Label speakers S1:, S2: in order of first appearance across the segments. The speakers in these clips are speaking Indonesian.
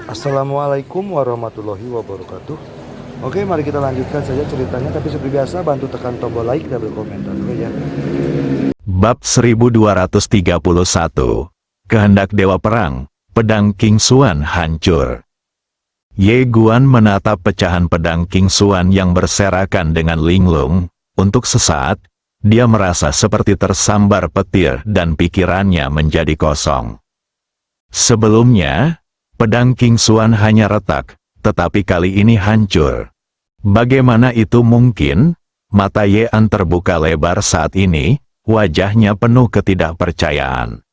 S1: Assalamualaikum warahmatullahi wabarakatuh. Oke, mari kita lanjutkan saja ceritanya. Tapi seperti biasa, bantu tekan tombol like dan berkomentar dulu ya.
S2: Bab 1231. Kehendak Dewa Perang, pedang King Xuan hancur. Ye Guan menatap pecahan pedang King Xuan yang berserakan dengan linglung. Untuk sesaat, dia merasa seperti tersambar petir dan pikirannya menjadi kosong. Sebelumnya, pedang King Xuan hanya retak, tetapi kali ini hancur. Bagaimana itu mungkin? Mata Ye An terbuka lebar saat ini, wajahnya penuh ketidakpercayaan.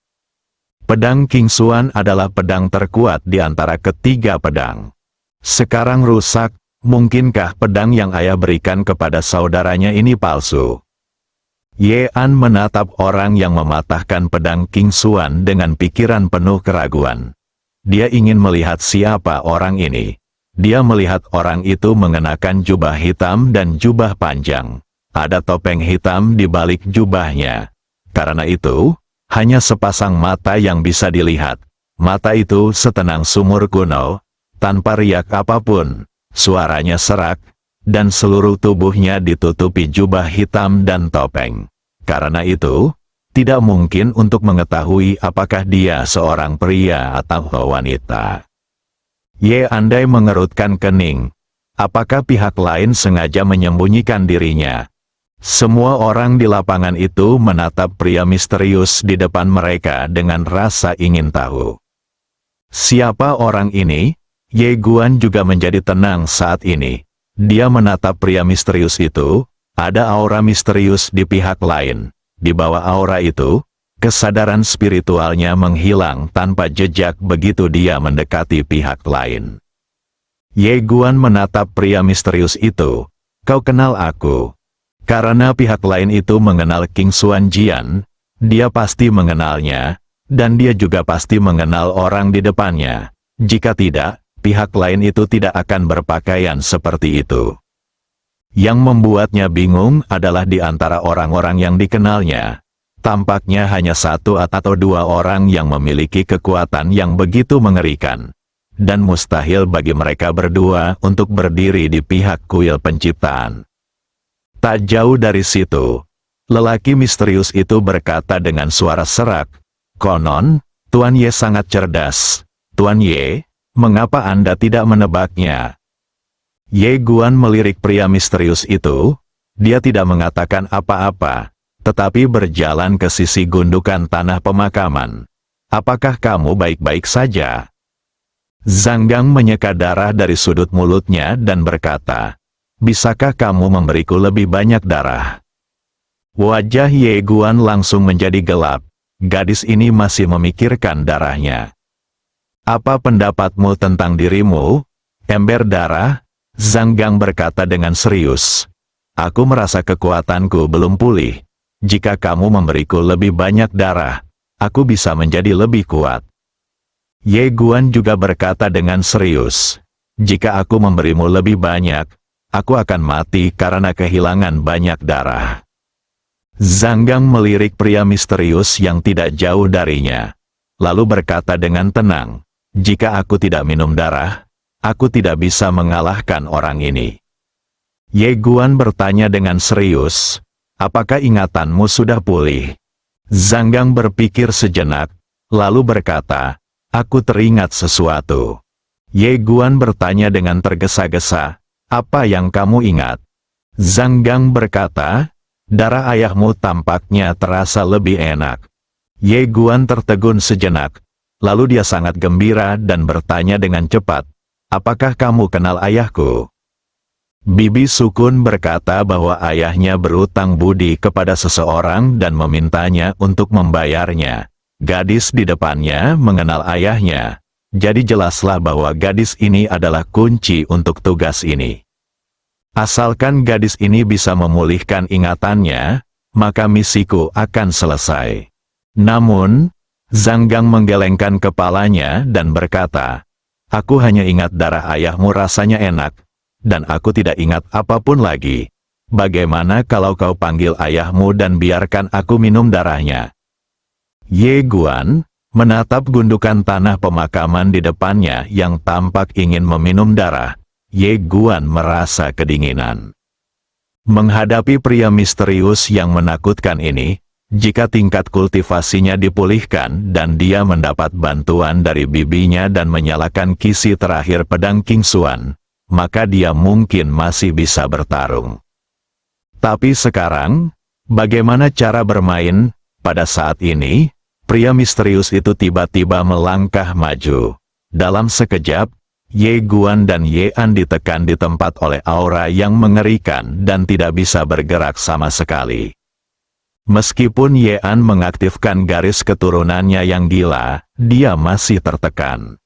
S2: Pedang King Xuan adalah pedang terkuat di antara ketiga pedang. Sekarang rusak, mungkinkah pedang yang ayah berikan kepada saudaranya ini palsu? Ye An menatap orang yang mematahkan pedang King Xuan dengan pikiran penuh keraguan. Dia ingin melihat siapa orang ini. Dia melihat orang itu mengenakan jubah hitam dan jubah panjang. Ada topeng hitam di balik jubahnya. Karena itu, hanya sepasang mata yang bisa dilihat. Mata itu setenang sumur kuno, tanpa riak apapun. Suaranya serak, dan seluruh tubuhnya ditutupi jubah hitam dan topeng. Karena itu, tidak mungkin untuk mengetahui apakah dia seorang pria atau wanita. Ye andai mengerutkan kening. Apakah pihak lain sengaja menyembunyikan dirinya? Semua orang di lapangan itu menatap pria misterius di depan mereka dengan rasa ingin tahu. Siapa orang ini? Ye Guan juga menjadi tenang saat ini. Dia menatap pria misterius itu. Ada aura misterius di pihak lain. Di bawah aura itu, kesadaran spiritualnya menghilang tanpa jejak begitu dia mendekati pihak lain. Ye Guan menatap pria misterius itu. Kau kenal aku? Karena pihak lain itu mengenal King Xuan Jian, dia pasti mengenalnya, dan dia juga pasti mengenal orang di depannya. Jika tidak, pihak lain itu tidak akan berpakaian seperti itu. Yang membuatnya bingung adalah di antara orang-orang yang dikenalnya. Tampaknya hanya satu atau dua orang yang memiliki kekuatan yang begitu mengerikan. Dan mustahil bagi mereka berdua untuk berdiri di pihak kuil penciptaan. Tak jauh dari situ, lelaki misterius itu berkata dengan suara serak, "Konon, Tuan Ye sangat cerdas. Tuan Ye, mengapa Anda tidak menebaknya?" Ye Guan melirik pria misterius itu. Dia tidak mengatakan apa-apa, tetapi berjalan ke sisi gundukan tanah pemakaman. "Apakah kamu baik-baik saja?" Zhang Gang menyeka darah dari sudut mulutnya dan berkata, "Bisakah kamu memberiku lebih banyak darah?" Wajah Ye Guan langsung menjadi gelap. Gadis ini masih memikirkan darahnya. "Apa pendapatmu tentang dirimu, ember darah?" Zhang Gang berkata dengan serius. "Aku merasa kekuatanku belum pulih. Jika kamu memberiku lebih banyak darah, aku bisa menjadi lebih kuat." Ye Guan juga berkata dengan serius. "Jika aku memberimu lebih banyak, aku akan mati karena kehilangan banyak darah." Zhang Gang melirik pria misterius yang tidak jauh darinya. Lalu berkata dengan tenang, "Jika aku tidak minum darah, aku tidak bisa mengalahkan orang ini." Ye Guan bertanya dengan serius, "Apakah ingatanmu sudah pulih?" Zhang Gang berpikir sejenak, lalu berkata, "Aku teringat sesuatu." Ye Guan bertanya dengan tergesa-gesa, "Apa yang kamu ingat?" Zhang Gang berkata, "Darah ayahmu tampaknya terasa lebih enak." Ye Guan tertegun sejenak, lalu dia sangat gembira dan bertanya dengan cepat, "Apakah kamu kenal ayahku?" Bibi Sukun berkata bahwa ayahnya berutang budi kepada seseorang dan memintanya untuk membayarnya. Gadis di depannya mengenal ayahnya. Jadi jelaslah bahwa gadis ini adalah kunci untuk tugas ini. Asalkan gadis ini bisa memulihkan ingatannya, maka misiku akan selesai. Namun, Zhang Gang menggelengkan kepalanya dan berkata, "Aku hanya ingat darah ayahmu rasanya enak, dan aku tidak ingat apapun lagi. Bagaimana kalau kau panggil ayahmu dan biarkan aku minum darahnya?" Ye Guan, Menatap gundukan tanah pemakaman di depannya yang tampak ingin meminum darah, Ye Guan merasa kedinginan. Menghadapi pria misterius yang menakutkan ini, jika tingkat kultivasinya dipulihkan dan dia mendapat bantuan dari bibinya dan menyalakan kisi terakhir pedang King Xuan, maka dia mungkin masih bisa bertarung. Tapi sekarang, bagaimana cara bermain? Pada saat ini, pria misterius itu tiba-tiba melangkah maju. Dalam sekejap, Ye Guan dan Ye An ditekan di tempat oleh aura yang mengerikan dan tidak bisa bergerak sama sekali. Meskipun Ye An mengaktifkan garis keturunannya yang gila, dia masih tertekan.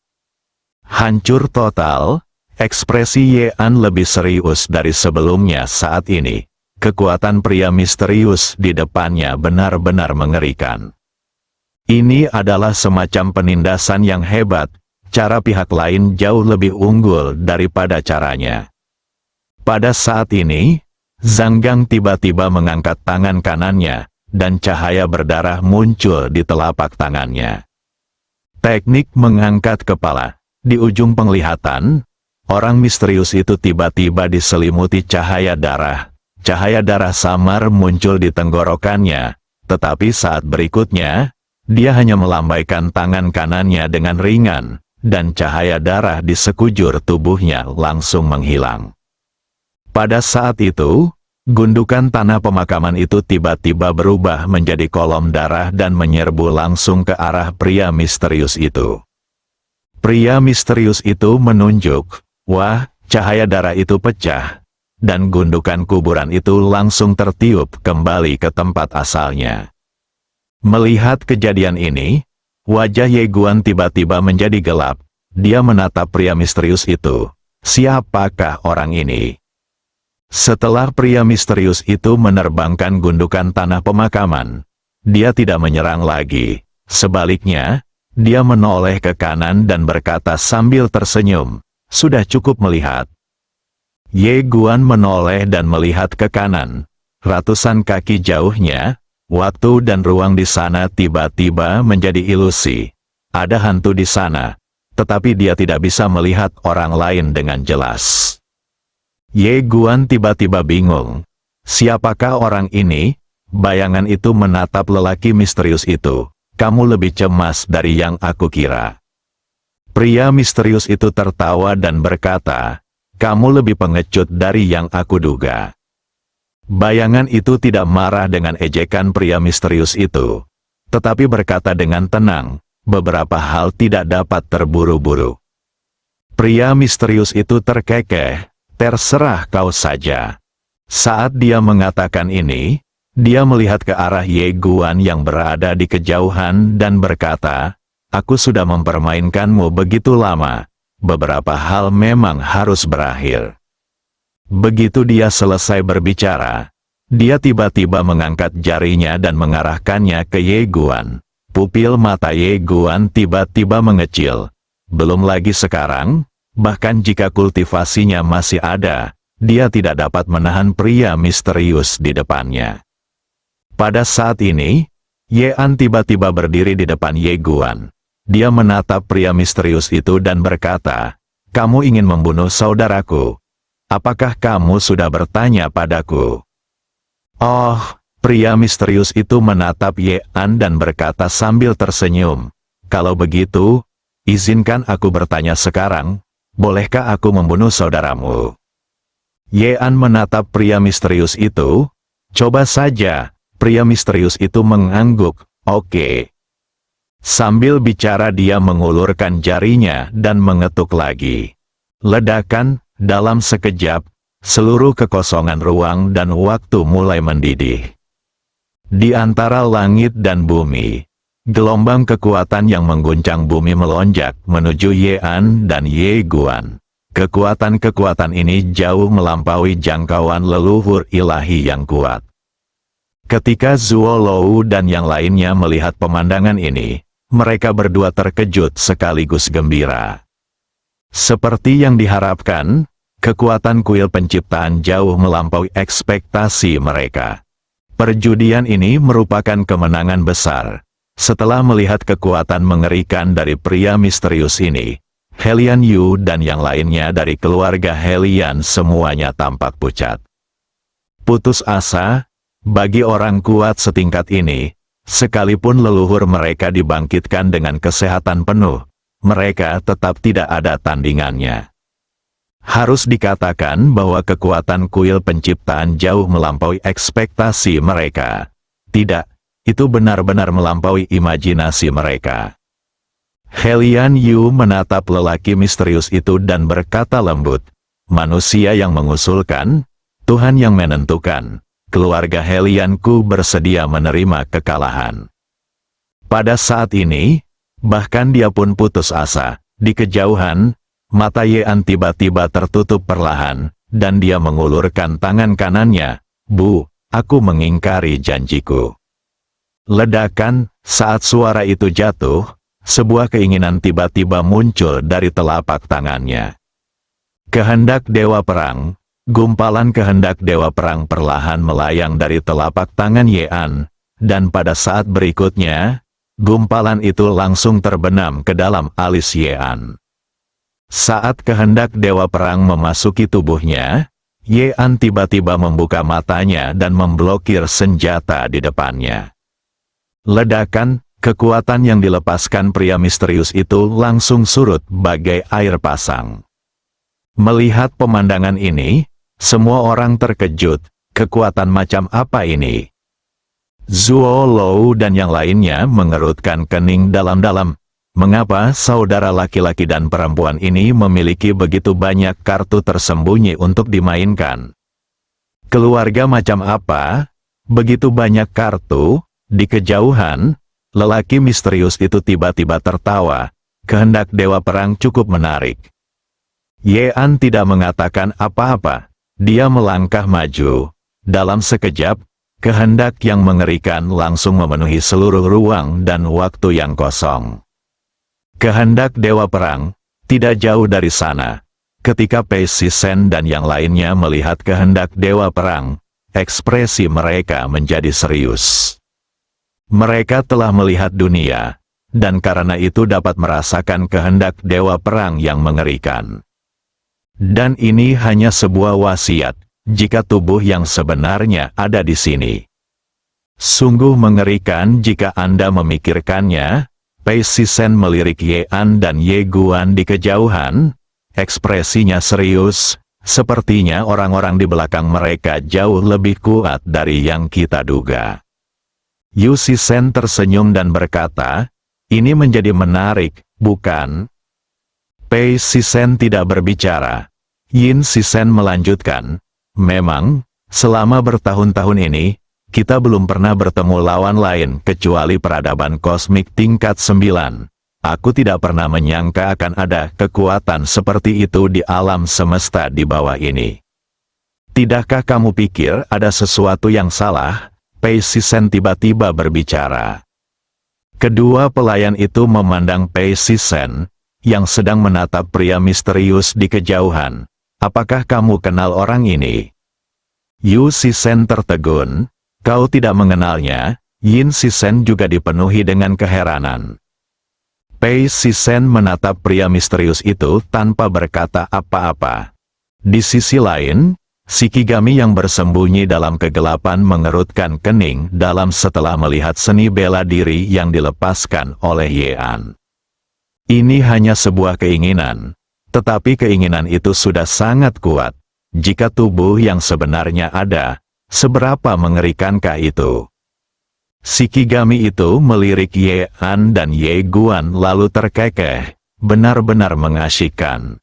S2: Hancur total, ekspresi Ye An lebih serius dari sebelumnya saat ini. Kekuatan pria misterius di depannya benar-benar mengerikan. Ini adalah semacam penindasan yang hebat, cara pihak lain jauh lebih unggul daripada caranya. Pada saat ini, Zhang Gang tiba-tiba mengangkat tangan kanannya, dan cahaya berdarah muncul di telapak tangannya. Teknik mengangkat kepala. Di ujung penglihatan, orang misterius itu tiba-tiba diselimuti cahaya darah. Cahaya darah samar muncul di tenggorokannya, tetapi saat berikutnya, dia hanya melambaikan tangan kanannya dengan ringan, dan cahaya darah di sekujur tubuhnya langsung menghilang. Pada saat itu, gundukan tanah pemakaman itu tiba-tiba berubah menjadi kolom darah dan menyerbu langsung ke arah pria misterius itu. Pria misterius itu menunjuk, wah, cahaya darah itu pecah. Dan gundukan kuburan itu langsung tertiup kembali ke tempat asalnya. Melihat kejadian ini, wajah Ye Guan tiba-tiba menjadi gelap. Dia menatap pria misterius itu. Siapakah orang ini? Setelah pria misterius itu menerbangkan gundukan tanah pemakaman, dia tidak menyerang lagi. Sebaliknya, dia menoleh ke kanan dan berkata sambil tersenyum, "Sudah cukup melihat." Ye Guan menoleh dan melihat ke kanan. Ratusan kaki jauhnya, waktu dan ruang di sana tiba-tiba menjadi ilusi. Ada hantu di sana, tetapi dia tidak bisa melihat orang lain dengan jelas. Ye Guan tiba-tiba bingung. Siapakah orang ini? Bayangan itu menatap lelaki misterius itu. Kamu lebih cemas dari yang aku kira. Pria misterius itu tertawa dan berkata, kamu lebih pengecut dari yang aku duga. Bayangan itu tidak marah dengan ejekan pria misterius itu, tetapi berkata dengan tenang, beberapa hal tidak dapat terburu-buru. Pria misterius itu terkekeh, terserah kau saja. Saat dia mengatakan ini, dia melihat ke arah Ye Guan yang berada di kejauhan dan berkata, aku sudah mempermainkanmu begitu lama. Beberapa hal memang harus berakhir. Begitu dia selesai berbicara, dia tiba-tiba mengangkat jarinya dan mengarahkannya ke Ye Guan. Pupil mata Ye Guan tiba-tiba mengecil. Belum lagi sekarang, bahkan jika kultivasinya masih ada, dia tidak dapat menahan pria misterius di depannya. Pada saat ini, Ye An tiba-tiba berdiri di depan Ye Guan. Dia menatap pria misterius itu dan berkata, kamu ingin membunuh saudaraku. Apakah kamu sudah bertanya padaku? Oh, pria misterius itu menatap Ye An dan berkata sambil tersenyum, kalau begitu, izinkan aku bertanya sekarang, bolehkah aku membunuh saudaramu? Ye An menatap pria misterius itu, coba saja, pria misterius itu mengangguk, oke. Sambil bicara dia mengulurkan jarinya dan mengetuk lagi. Ledakan, dalam sekejap, seluruh kekosongan ruang dan waktu mulai mendidih. Di antara langit dan bumi, gelombang kekuatan yang mengguncang bumi melonjak menuju Ye An dan Ye Guan. Kekuatan-kekuatan ini jauh melampaui jangkauan leluhur ilahi yang kuat. Ketika Zuo Lou dan yang lainnya melihat pemandangan ini, mereka berdua terkejut sekaligus gembira. Seperti yang diharapkan, kekuatan kuil penciptaan jauh melampaui ekspektasi mereka. Perjudian ini merupakan kemenangan besar. Setelah melihat kekuatan mengerikan dari pria misterius ini, Helian Yu dan yang lainnya dari keluarga Helian semuanya tampak pucat. Putus asa, bagi orang kuat setingkat ini, sekalipun leluhur mereka dibangkitkan dengan kesehatan penuh, mereka tetap tidak ada tandingannya. Harus dikatakan bahwa kekuatan kuil penciptaan jauh melampaui ekspektasi mereka. Tidak, itu benar-benar melampaui imajinasi mereka. Helian Yu menatap lelaki misterius itu dan berkata lembut, "Manusia yang mengusulkan, Tuhan yang menentukan, keluarga Helianku bersedia menerima kekalahan." Pada saat ini, bahkan dia pun putus asa. Di kejauhan, mata Yean tiba-tiba tertutup perlahan, dan dia mengulurkan tangan kanannya. "Bu, aku mengingkari janjiku." Ledakan, saat suara itu jatuh, sebuah keinginan tiba-tiba muncul dari telapak tangannya. Kehendak Dewa Perang, gumpalan kehendak Dewa Perang perlahan melayang dari telapak tangan Yean, dan pada saat berikutnya, gumpalan itu langsung terbenam ke dalam alis Yean. Saat kehendak Dewa Perang memasuki tubuhnya, Yean tiba-tiba membuka matanya dan memblokir senjata di depannya. Ledakan, kekuatan yang dilepaskan pria misterius itu langsung surut bagai air pasang. Melihat pemandangan ini, semua orang terkejut. Kekuatan macam apa ini? Zuo Lou dan yang lainnya mengerutkan kening dalam-dalam. Mengapa saudara laki-laki dan perempuan ini memiliki begitu banyak kartu tersembunyi untuk dimainkan? Keluarga macam apa? Begitu banyak kartu? Di kejauhan, lelaki misterius itu tiba-tiba tertawa. Kehendak Dewa Perang cukup menarik. Yean tidak mengatakan apa-apa. Dia melangkah maju. Dalam sekejap, kehendak yang mengerikan langsung memenuhi seluruh ruang dan waktu yang kosong. Kehendak Dewa Perang, tidak jauh dari sana. Ketika Pei Sisen dan yang lainnya melihat kehendak Dewa Perang, ekspresi mereka menjadi serius. Mereka telah melihat dunia, dan karena itu dapat merasakan kehendak Dewa Perang yang mengerikan. Dan ini hanya sebuah wasiat, jika tubuh yang sebenarnya ada di sini. Sungguh mengerikan jika Anda memikirkannya. Pei Sisen melirik Yean dan Ye Guan di kejauhan, ekspresinya serius, sepertinya orang-orang di belakang mereka jauh lebih kuat dari yang kita duga. Yu Sisen tersenyum dan berkata, "Ini menjadi menarik, bukan?" Pei Sisen tidak berbicara. Yin Sisen melanjutkan, "Memang, selama bertahun-tahun ini, kita belum pernah bertemu lawan lain kecuali peradaban kosmik tingkat 9. Aku tidak pernah menyangka akan ada kekuatan seperti itu di alam semesta di bawah ini. Tidakkah kamu pikir ada sesuatu yang salah?" Pei Sisen tiba-tiba berbicara. Kedua pelayan itu memandang Pei Sisen, yang sedang menatap pria misterius di kejauhan. "Apakah kamu kenal orang ini?" Yu Sisen tertegun. "Kau tidak mengenalnya?" Yin Sisen juga dipenuhi dengan keheranan. Pei Sisen menatap pria misterius itu tanpa berkata apa-apa. Di sisi lain, Shikigami yang bersembunyi dalam kegelapan mengerutkan kening dalam setelah melihat seni bela diri yang dilepaskan oleh Yean. Ini hanya sebuah keinginan, tetapi keinginan itu sudah sangat kuat. Jika tubuh yang sebenarnya ada, seberapa mengerikankah itu? Shikigami itu melirik Yean dan Ye Guan lalu terkekeh, benar-benar mengasyikkan.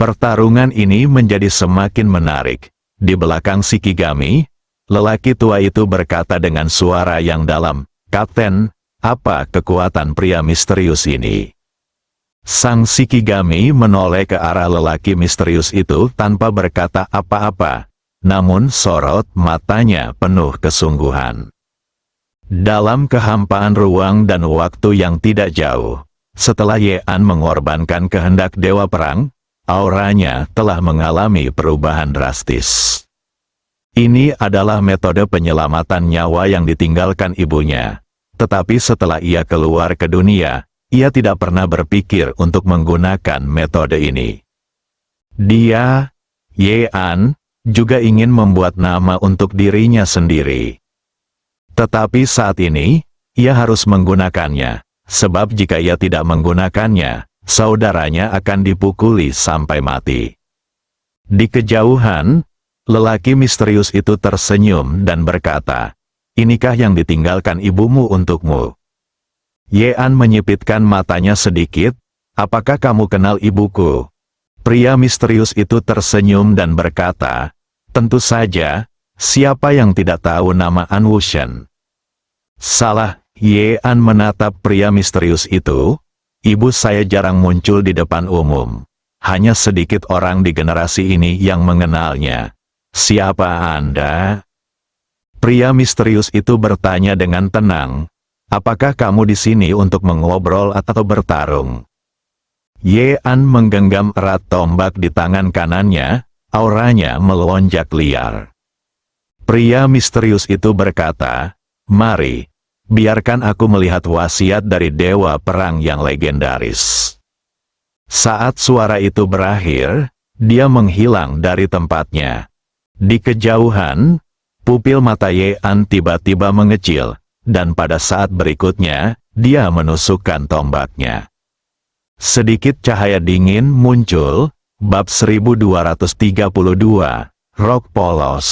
S2: Pertarungan ini menjadi semakin menarik. Di belakang Shikigami, lelaki tua itu berkata dengan suara yang dalam, "Kapten, apa kekuatan pria misterius ini?" Sang Shikigami menoleh ke arah lelaki misterius itu tanpa berkata apa-apa. Namun sorot matanya penuh kesungguhan. Dalam kehampaan ruang dan waktu yang tidak jauh, setelah Yean mengorbankan kehendak Dewa Perang, auranya telah mengalami perubahan drastis. Ini adalah metode penyelamatan nyawa yang ditinggalkan ibunya. Tetapi setelah ia keluar ke dunia, ia tidak pernah berpikir untuk menggunakan metode ini. Dia, Ye-an, juga ingin membuat nama untuk dirinya sendiri. Tetapi saat ini, ia harus menggunakannya, sebab jika ia tidak menggunakannya, saudaranya akan dipukuli sampai mati. Di kejauhan, lelaki misterius itu tersenyum dan berkata, "Inikah yang ditinggalkan ibumu untukmu?" Ye-an menyipitkan matanya sedikit, "Apakah kamu kenal ibuku?" Pria misterius itu tersenyum dan berkata, "Tentu saja, siapa yang tidak tahu nama An Wushen?" "Salah," Ye-an menatap pria misterius itu, "ibu saya jarang muncul di depan umum. Hanya sedikit orang di generasi ini yang mengenalnya. Siapa Anda?" Pria misterius itu bertanya dengan tenang, "Apakah kamu di sini untuk mengobrol atau bertarung?" Ye-an menggenggam erat tombak di tangan kanannya, auranya melonjak liar. Pria misterius itu berkata, "Mari, biarkan aku melihat wasiat dari dewa perang yang legendaris." Saat suara itu berakhir, dia menghilang dari tempatnya. Di kejauhan, pupil mata Ye-an tiba-tiba mengecil, dan pada saat berikutnya, dia menusukkan tombaknya. Sedikit cahaya dingin muncul, bab 1232, Rok Polos.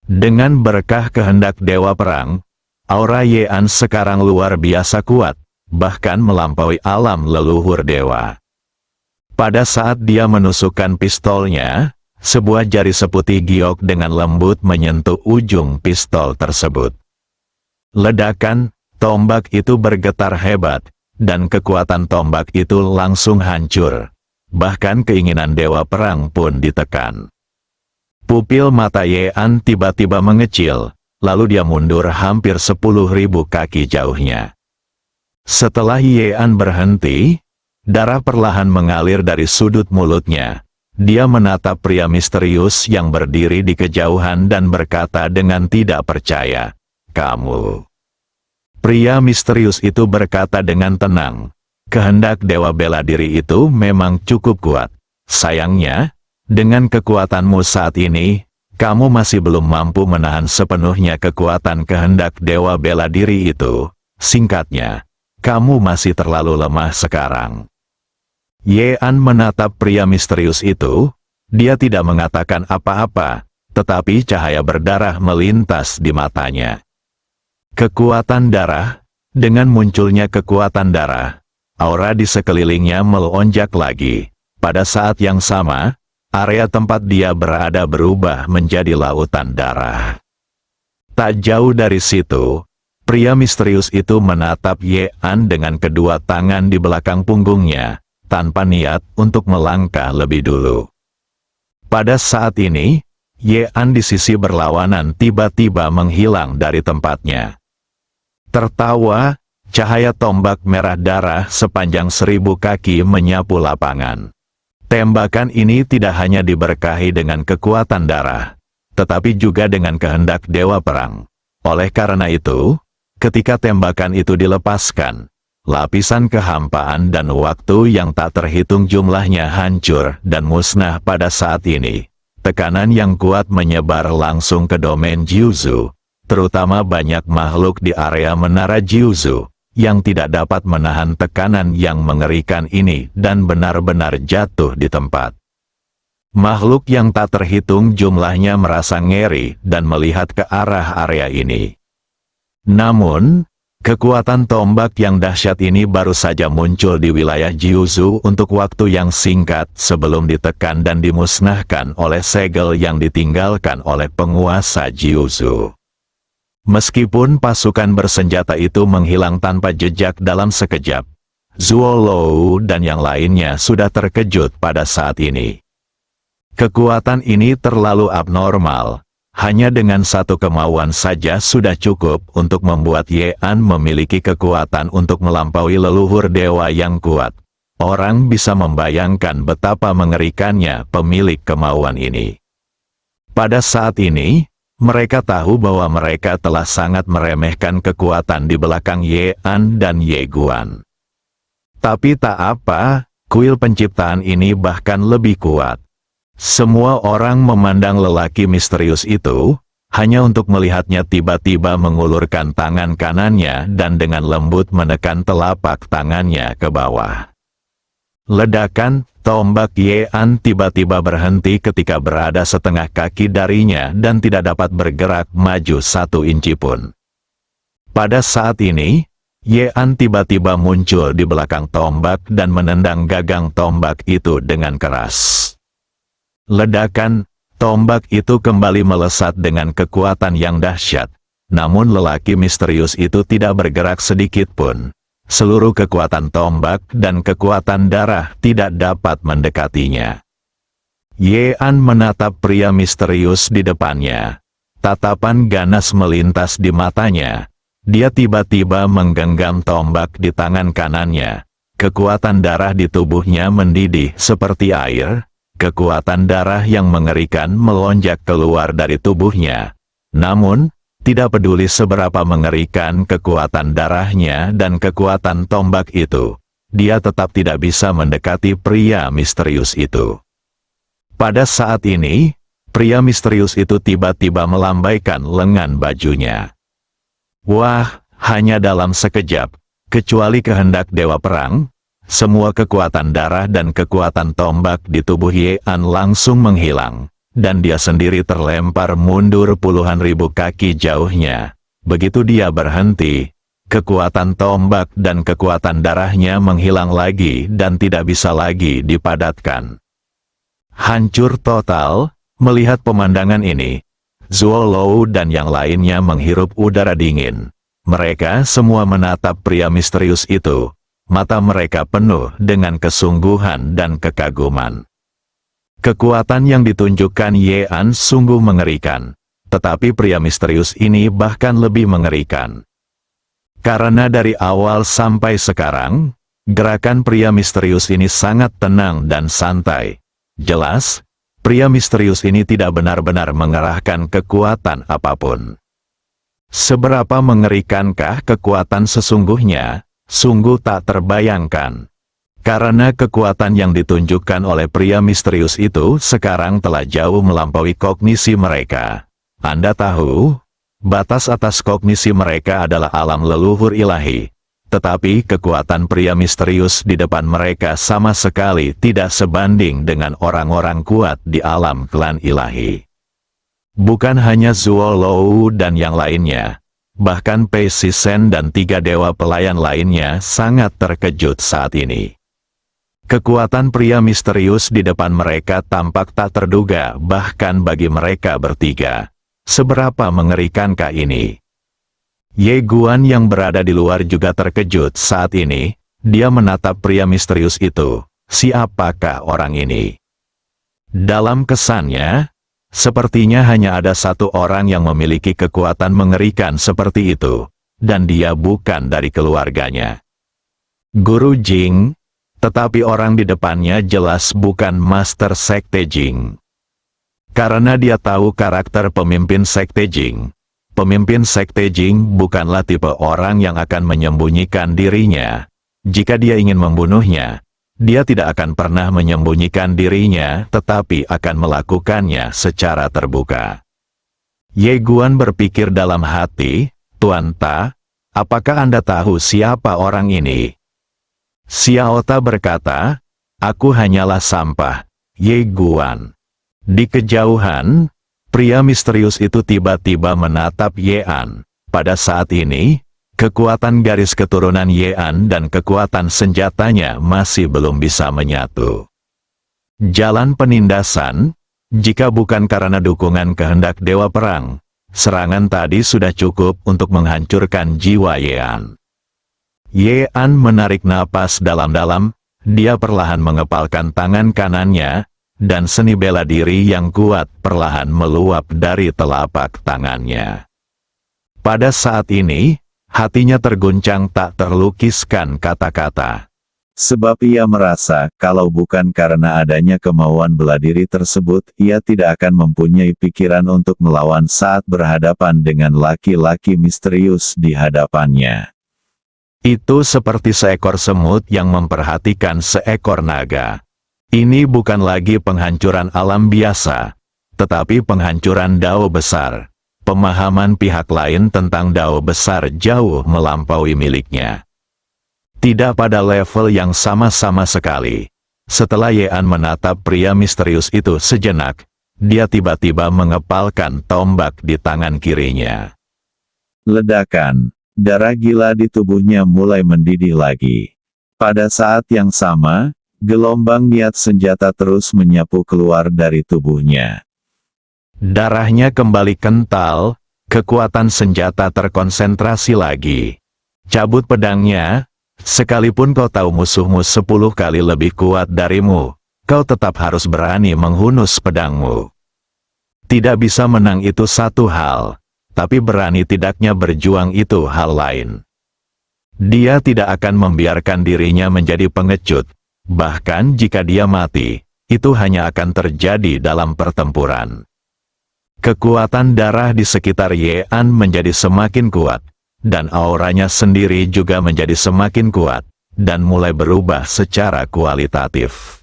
S2: Dengan berkah kehendak dewa perang, aura Ye-an sekarang luar biasa kuat, bahkan melampaui alam leluhur dewa. Pada saat dia menusukkan pistolnya, sebuah jari seputih giok dengan lembut menyentuh ujung pistol tersebut. Ledakan, tombak itu bergetar hebat, dan kekuatan tombak itu langsung hancur. Bahkan keinginan dewa perang pun ditekan. Pupil mata Ye-an tiba-tiba mengecil, lalu dia mundur hampir 10.000 kaki jauhnya. Setelah Ye-an berhenti, darah perlahan mengalir dari sudut mulutnya. Dia menatap pria misterius yang berdiri di kejauhan dan berkata dengan tidak percaya, "Kamu." Pria misterius itu berkata dengan tenang, "Kehendak dewa bela diri itu memang cukup kuat. Sayangnya, dengan kekuatanmu saat ini, kamu masih belum mampu menahan sepenuhnya kekuatan kehendak dewa bela diri itu. Singkatnya, kamu masih terlalu lemah sekarang." Ye-an menatap pria misterius itu. Dia tidak mengatakan apa-apa, tetapi cahaya berdarah melintas di matanya. Kekuatan darah. Dengan munculnya kekuatan darah, aura di sekelilingnya melonjak lagi. Pada saat yang sama, area tempat dia berada berubah menjadi lautan darah. Tak jauh dari situ, pria misterius itu menatap Ye-an dengan kedua tangan di belakang punggungnya, tanpa niat untuk melangkah lebih dulu. Pada saat ini, Ye-an di sisi berlawanan tiba-tiba menghilang dari tempatnya. Tertawa, cahaya tombak merah darah sepanjang 1000 kaki menyapu lapangan. Tembakan ini tidak hanya diberkahi dengan kekuatan darah, tetapi juga dengan kehendak dewa perang. Oleh karena itu, ketika tembakan itu dilepaskan, lapisan kehampaan dan waktu yang tak terhitung jumlahnya hancur dan musnah pada saat ini. Tekanan yang kuat menyebar langsung ke domain Jiuzu, terutama banyak makhluk di area menara Jiuzu, yang tidak dapat menahan tekanan yang mengerikan ini dan benar-benar jatuh di tempat. Makhluk yang tak terhitung jumlahnya merasa ngeri dan melihat ke arah area ini. Namun, kekuatan tombak yang dahsyat ini baru saja muncul di wilayah Jiuzu untuk waktu yang singkat sebelum ditekan dan dimusnahkan oleh segel yang ditinggalkan oleh penguasa Jiuzu. Meskipun pasukan bersenjata itu menghilang tanpa jejak dalam sekejap, Zuo Lou dan yang lainnya sudah terkejut pada saat ini. Kekuatan ini terlalu abnormal. Hanya dengan satu kemauan saja sudah cukup untuk membuat Ye-an memiliki kekuatan untuk melampaui leluhur dewa yang kuat. Orang bisa membayangkan betapa mengerikannya pemilik kemauan ini. Pada saat ini, Mereka tahu bahwa mereka telah sangat meremehkan kekuatan di belakang Ye An dan Ye Guan. Tapi tak apa, kuil penciptaan ini bahkan lebih kuat. Semua orang memandang lelaki misterius itu, hanya untuk melihatnya tiba-tiba mengulurkan tangan kanannya dan dengan lembut menekan telapak tangannya ke bawah. Ledakan, tombak Ye An tiba-tiba berhenti ketika berada setengah kaki darinya dan tidak dapat bergerak maju 1 inci pun. Pada saat ini, Ye An tiba-tiba muncul di belakang tombak dan menendang gagang tombak itu dengan keras. Ledakan, tombak itu kembali melesat dengan kekuatan yang dahsyat, namun lelaki misterius itu tidak bergerak sedikit pun. Seluruh kekuatan tombak dan kekuatan darah tidak dapat mendekatinya. Ye An menatap pria misterius di depannya. Tatapan ganas melintas di matanya. Dia tiba-tiba menggenggam tombak di tangan kanannya. Kekuatan darah di tubuhnya mendidih seperti air. Kekuatan darah yang mengerikan melonjak keluar dari tubuhnya. Namun, tidak peduli seberapa mengerikan kekuatan darahnya dan kekuatan tombak itu, dia tetap tidak bisa mendekati pria misterius itu. Pada saat ini, pria misterius itu tiba-tiba melambaikan lengan bajunya. Wah, hanya dalam sekejap, kecuali kehendak dewa perang, semua kekuatan darah dan kekuatan tombak di tubuh Ye An langsung menghilang. Dan dia sendiri terlempar mundur puluhan ribu kaki jauhnya. Begitu dia berhenti, kekuatan tombak dan kekuatan darahnya menghilang lagi dan tidak bisa lagi dipadatkan. Hancur total, melihat pemandangan ini, Zuo Lou dan yang lainnya menghirup udara dingin. Mereka semua menatap pria misterius itu, mata mereka penuh dengan kesungguhan dan kekaguman. Kekuatan yang ditunjukkan Ye An sungguh mengerikan, tetapi pria misterius ini bahkan lebih mengerikan. Karena dari awal sampai sekarang, gerakan pria misterius ini sangat tenang dan santai. Jelas, pria misterius ini tidak benar-benar mengerahkan kekuatan apapun. Seberapa mengerikankah kekuatan sesungguhnya, sungguh tak terbayangkan. Karena kekuatan yang ditunjukkan oleh pria misterius itu sekarang telah jauh melampaui kognisi mereka. Anda tahu, batas atas kognisi mereka adalah alam leluhur ilahi. Tetapi kekuatan pria misterius di depan mereka sama sekali tidak sebanding dengan orang-orang kuat di alam klan ilahi. Bukan hanya Zuo Lou dan yang lainnya, bahkan Pei Sisen dan 3 dewa pelayan lainnya sangat terkejut saat ini. Kekuatan pria misterius di depan mereka tampak tak terduga bahkan bagi mereka bertiga. Seberapa mengerikankah ini? Ye Guan yang berada di luar juga terkejut saat ini. Dia menatap pria misterius itu. Siapakah orang ini? Dalam kesannya, sepertinya hanya ada satu orang yang memiliki kekuatan mengerikan seperti itu. Dan dia bukan dari keluarganya. Guru Jing. Tetapi orang di depannya jelas bukan Master Sekte Jing. Karena dia tahu karakter pemimpin Sekte Jing. Pemimpin Sekte Jing bukanlah tipe orang yang akan menyembunyikan dirinya. Jika dia ingin membunuhnya, dia tidak akan pernah menyembunyikan dirinya tetapi akan melakukannya secara terbuka. Ye Guan berpikir dalam hati, Tuan Ta, apakah Anda tahu siapa orang ini? Xiao Ta berkata, aku hanyalah sampah, Ye Guan. Di kejauhan, pria misterius itu tiba-tiba menatap Ye An. Pada saat ini, kekuatan garis keturunan Ye An dan kekuatan senjatanya masih belum bisa menyatu. Jalan penindasan, jika bukan karena dukungan kehendak dewa perang, serangan tadi sudah cukup untuk menghancurkan jiwa Ye An. Ye An menarik napas dalam-dalam, dia perlahan mengepalkan tangan kanannya, dan seni bela diri yang kuat perlahan meluap dari telapak tangannya. Pada saat ini, hatinya terguncang tak terlukiskan kata-kata.
S3: Sebab ia merasa, kalau bukan karena adanya kemauan bela diri tersebut, ia tidak akan mempunyai pikiran untuk melawan saat berhadapan dengan laki-laki misterius di hadapannya.
S2: Itu seperti seekor semut yang memperhatikan seekor naga. Ini bukan lagi penghancuran alam biasa, tetapi penghancuran dao besar. Pemahaman pihak lain tentang dao besar jauh melampaui miliknya. Tidak pada level yang sama-sama sekali. Setelah Yean menatap pria misterius itu sejenak, dia tiba-tiba mengepalkan tombak di tangan kirinya.
S3: Ledakan, darah gila di tubuhnya mulai mendidih lagi. Pada saat yang sama, gelombang niat senjata terus menyapu keluar dari tubuhnya.
S2: Darahnya kembali kental, kekuatan senjata terkonsentrasi lagi. Cabut pedangnya. Sekalipun kau tahu musuhmu 10 kali lebih kuat darimu, kau tetap harus berani menghunus pedangmu. Tidak bisa menang itu satu hal, tapi berani tidaknya berjuang itu hal lain. Dia tidak akan membiarkan dirinya menjadi pengecut, bahkan jika dia mati, itu hanya akan terjadi dalam pertempuran. Kekuatan darah di sekitar Yean menjadi semakin kuat. Dan auranya sendiri juga menjadi semakin kuat, dan mulai berubah secara kualitatif.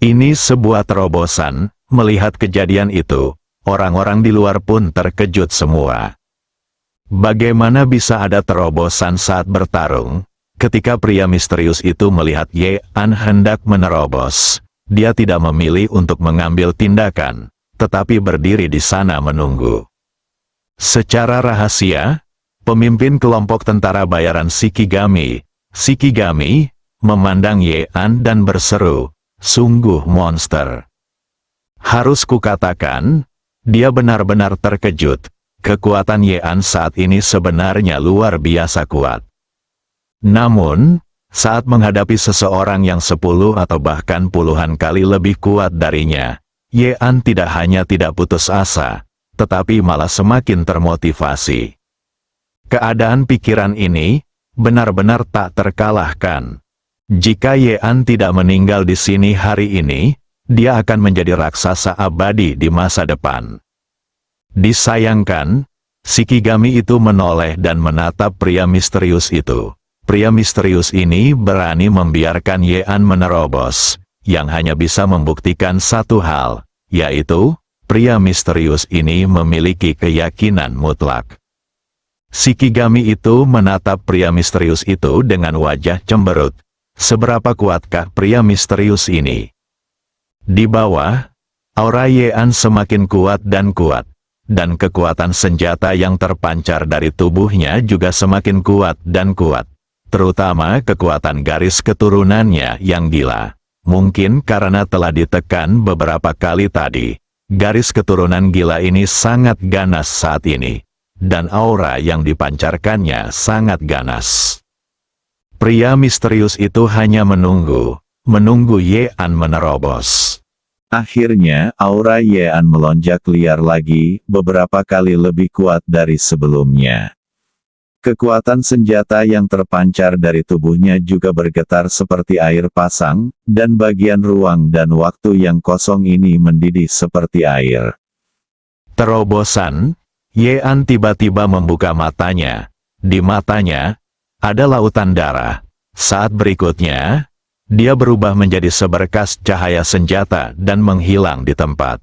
S2: Ini sebuah terobosan. Melihat kejadian itu, orang-orang di luar pun terkejut semua. Bagaimana bisa ada terobosan saat bertarung? Ketika pria misterius itu melihat Yean hendak menerobos, dia tidak memilih untuk mengambil tindakan, tetapi berdiri di sana menunggu. Secara rahasia, pemimpin kelompok tentara bayaran Shikigami, memandang Yean dan berseru, "Sungguh monster." Harus kukatakan, dia benar-benar terkejut. Kekuatan Yean saat ini sebenarnya luar biasa kuat. Namun, saat menghadapi seseorang yang 10 atau bahkan puluhan kali lebih kuat darinya, Yean tidak hanya tidak putus asa, tetapi malah semakin termotivasi. Keadaan pikiran ini benar-benar tak terkalahkan. Jika Yean tidak meninggal di sini hari ini, dia akan menjadi raksasa abadi di masa depan. Disayangkan, Shikigami itu menoleh dan menatap pria misterius itu. Pria misterius ini berani membiarkan Yean menerobos, yang hanya bisa membuktikan satu hal, yaitu, pria misterius ini memiliki keyakinan mutlak. Shikigami itu menatap pria misterius itu dengan wajah cemberut. Seberapa kuatkah pria misterius ini? Di bawah, aura Yean semakin kuat, dan kekuatan senjata yang terpancar dari tubuhnya juga semakin kuat, terutama kekuatan garis keturunannya yang gila. Mungkin karena telah ditekan beberapa kali tadi, garis keturunan gila ini sangat ganas saat ini. Dan aura yang dipancarkannya sangat ganas. Pria misterius itu hanya menunggu Yean menerobos.
S3: Akhirnya, aura Yean melonjak liar lagi, beberapa kali lebih kuat dari sebelumnya. Kekuatan senjata yang terpancar dari tubuhnya juga bergetar seperti air pasang, dan bagian ruang dan waktu yang kosong ini mendidih seperti air.
S2: Terobosan. Yean tiba-tiba membuka matanya. Di matanya, ada lautan darah. Saat berikutnya, dia berubah menjadi seberkas cahaya senjata dan menghilang di tempat.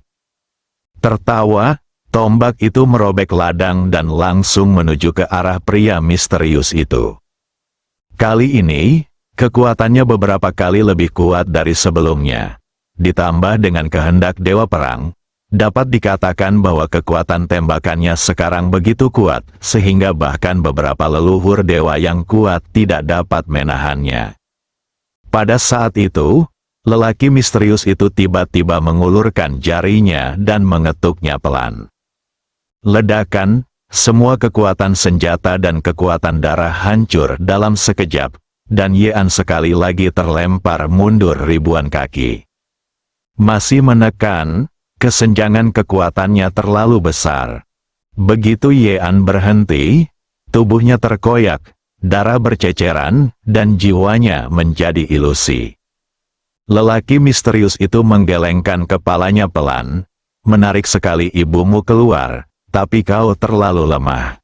S2: Tertawa, tombak itu merobek ladang dan langsung menuju ke arah pria misterius itu. Kali ini, kekuatannya beberapa kali lebih kuat dari sebelumnya. Ditambah dengan kehendak Dewa Perang, dapat dikatakan bahwa kekuatan tembakannya sekarang begitu kuat, sehingga bahkan beberapa leluhur dewa yang kuat tidak dapat menahannya. Pada saat itu, lelaki misterius itu tiba-tiba mengulurkan jarinya dan mengetuknya pelan. Ledakan, semua kekuatan senjata dan kekuatan darah hancur dalam sekejap, dan Yean sekali lagi terlempar mundur ribuan kaki. Masih menekan, kesenjangan kekuatannya terlalu besar. Begitu Yean berhenti, tubuhnya terkoyak, darah berceceran, dan jiwanya menjadi ilusi. Lelaki misterius itu menggelengkan kepalanya pelan, menarik sekali ibumu keluar, tapi kau terlalu lemah.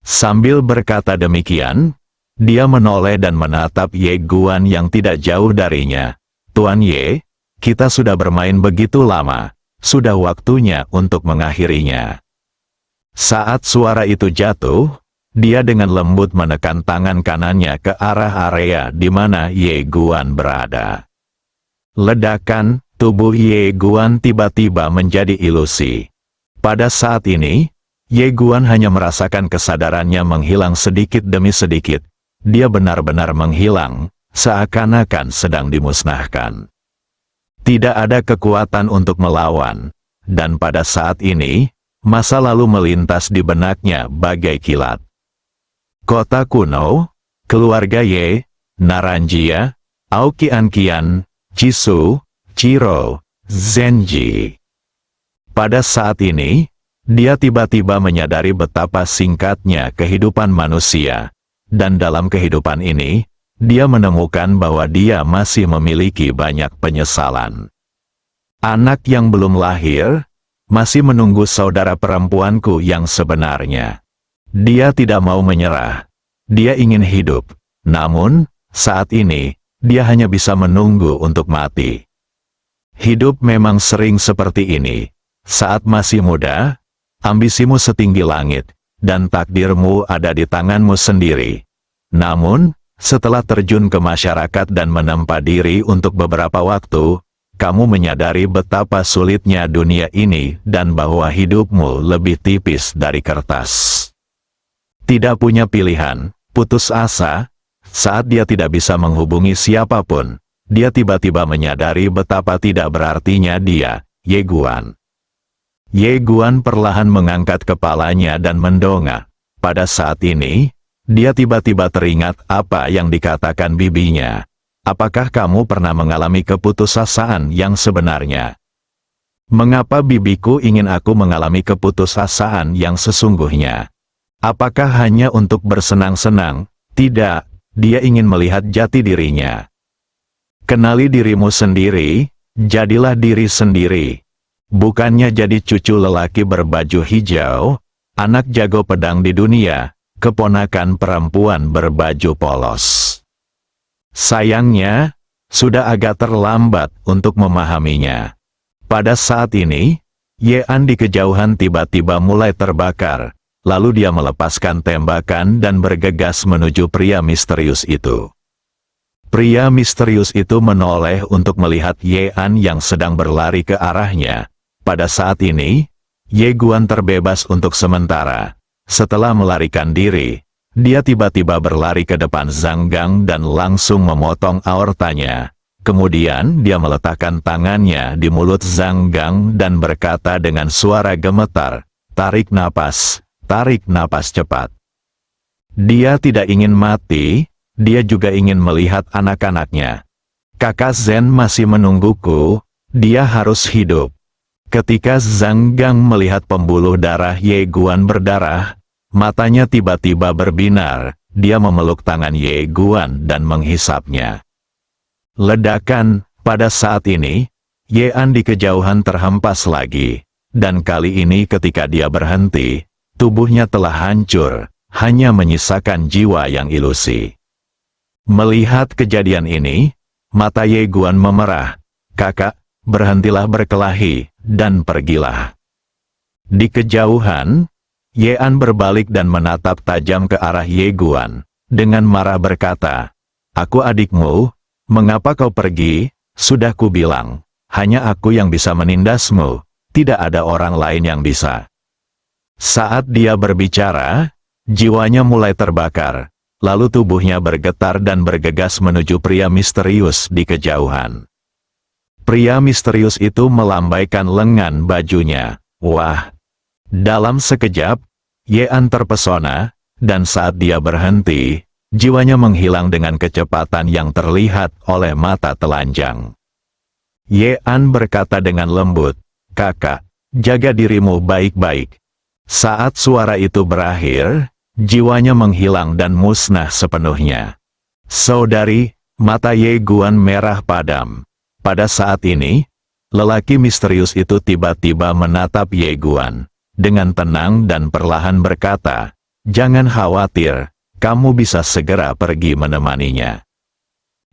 S2: Sambil berkata demikian, dia menoleh dan menatap Ye Guan yang tidak jauh darinya. Tuan Ye, kita sudah bermain begitu lama, sudah waktunya untuk mengakhirinya. Saat suara itu jatuh, dia dengan lembut menekan tangan kanannya ke arah area di mana Ye Guan berada. Ledakan, tubuh Ye Guan tiba-tiba menjadi ilusi. Pada saat ini, Ye Guan hanya merasakan kesadarannya menghilang sedikit demi sedikit. Dia benar-benar menghilang, seakan-akan sedang dimusnahkan. Tidak ada kekuatan untuk melawan, dan pada saat ini, masa lalu melintas di benaknya bagai kilat. Kota kuno, keluarga Ye, Naranjia, Aokiankian, Chisu, Chiro, Zenji. Pada saat ini, dia tiba-tiba menyadari betapa singkatnya kehidupan manusia, dan dalam kehidupan ini, dia menemukan bahwa dia masih memiliki banyak penyesalan. Anak yang belum lahir, masih menunggu saudara perempuanku yang sebenarnya. Dia tidak mau menyerah. Dia ingin hidup. Namun, saat ini, dia hanya bisa menunggu untuk mati. Hidup memang sering seperti ini. Saat masih muda, ambisimu setinggi langit, dan takdirmu ada di tanganmu sendiri. Namun, setelah terjun ke masyarakat dan menempa diri untuk beberapa waktu, kamu menyadari betapa sulitnya dunia ini dan bahwa hidupmu lebih tipis dari kertas. Tidak punya pilihan, putus asa. Saat dia tidak bisa menghubungi siapapun, dia tiba-tiba menyadari betapa tidak berartinya dia, Ye Guan. Ye Guan perlahan mengangkat kepalanya dan mendongak. Pada saat ini, dia tiba-tiba teringat apa yang dikatakan bibinya. Apakah kamu pernah mengalami keputusasaan yang sebenarnya? Mengapa bibiku ingin aku mengalami keputusasaan yang sesungguhnya? Apakah hanya untuk bersenang-senang? Tidak, dia ingin melihat jati dirinya. Kenali dirimu sendiri, jadilah diri sendiri. Bukannya jadi cucu lelaki berbaju hijau, anak jago pedang di dunia, keponakan perempuan berbaju polos. Sayangnya, sudah agak terlambat untuk memahaminya. Pada saat ini, Ye An di kejauhan tiba-tiba mulai terbakar, lalu dia melepaskan tembakan dan bergegas menuju pria misterius itu. Pria misterius itu menoleh untuk melihat Ye An yang sedang berlari ke arahnya. Pada saat ini, Ye Guan terbebas untuk sementara. Setelah melarikan diri, dia tiba-tiba berlari ke depan Zhang Gang dan langsung memotong aortanya. Kemudian dia meletakkan tangannya di mulut Zhang Gang dan berkata dengan suara gemetar, tarik napas cepat. Dia tidak ingin mati, dia juga ingin melihat anak-anaknya. Kakak Zen masih menungguku, dia harus hidup. Ketika Zhang Gang melihat pembuluh darah Ye Guan berdarah, matanya tiba-tiba berbinar, dia memeluk tangan Ye Guan dan menghisapnya. Ledakan, pada saat ini, Ye An di kejauhan terhempas lagi, dan kali ini ketika dia berhenti, tubuhnya telah hancur, hanya menyisakan jiwa yang ilusi. Melihat kejadian ini, mata Ye Guan memerah. Kakak, berhentilah berkelahi, dan pergilah. Di kejauhan, Ye An berbalik dan menatap tajam ke arah Ye Guan, dengan marah berkata, aku adikmu, mengapa kau pergi? Sudah kubilang, hanya aku yang bisa menindasmu, tidak ada orang lain yang bisa. Saat dia berbicara, jiwanya mulai terbakar, lalu tubuhnya bergetar dan bergegas menuju pria misterius di kejauhan. Pria misterius itu melambaikan lengan bajunya. Wah! Dalam sekejap, Ye An terpesona, dan saat dia berhenti, jiwanya menghilang dengan kecepatan yang terlihat oleh mata telanjang. Ye An berkata dengan lembut, kakak, jaga dirimu baik-baik. Saat suara itu berakhir, jiwanya menghilang dan musnah sepenuhnya. Saudari, mata Ye Guan merah padam. Pada saat ini, lelaki misterius itu tiba-tiba menatap Ye Guan. Dengan tenang dan perlahan berkata, "Jangan khawatir, kamu bisa segera pergi menemaninya."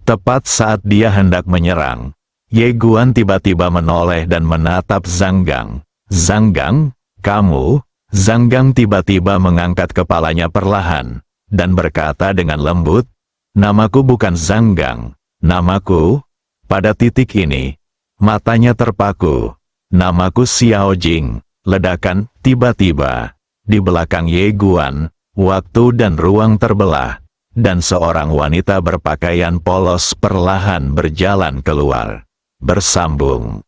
S2: Tepat saat dia hendak menyerang, Ye Guan tiba-tiba menoleh dan menatap Zhang Gang. "Zhang Gang, kamu?" Zhang Gang tiba-tiba mengangkat kepalanya perlahan, dan berkata dengan lembut, "Namaku bukan Zhang Gang, namaku..." Pada titik ini, matanya terpaku. "Namaku Xiao Jing." Ledakan, tiba-tiba, di belakang Ye Guan, waktu dan ruang terbelah, dan seorang wanita berpakaian polos perlahan berjalan keluar. Bersambung.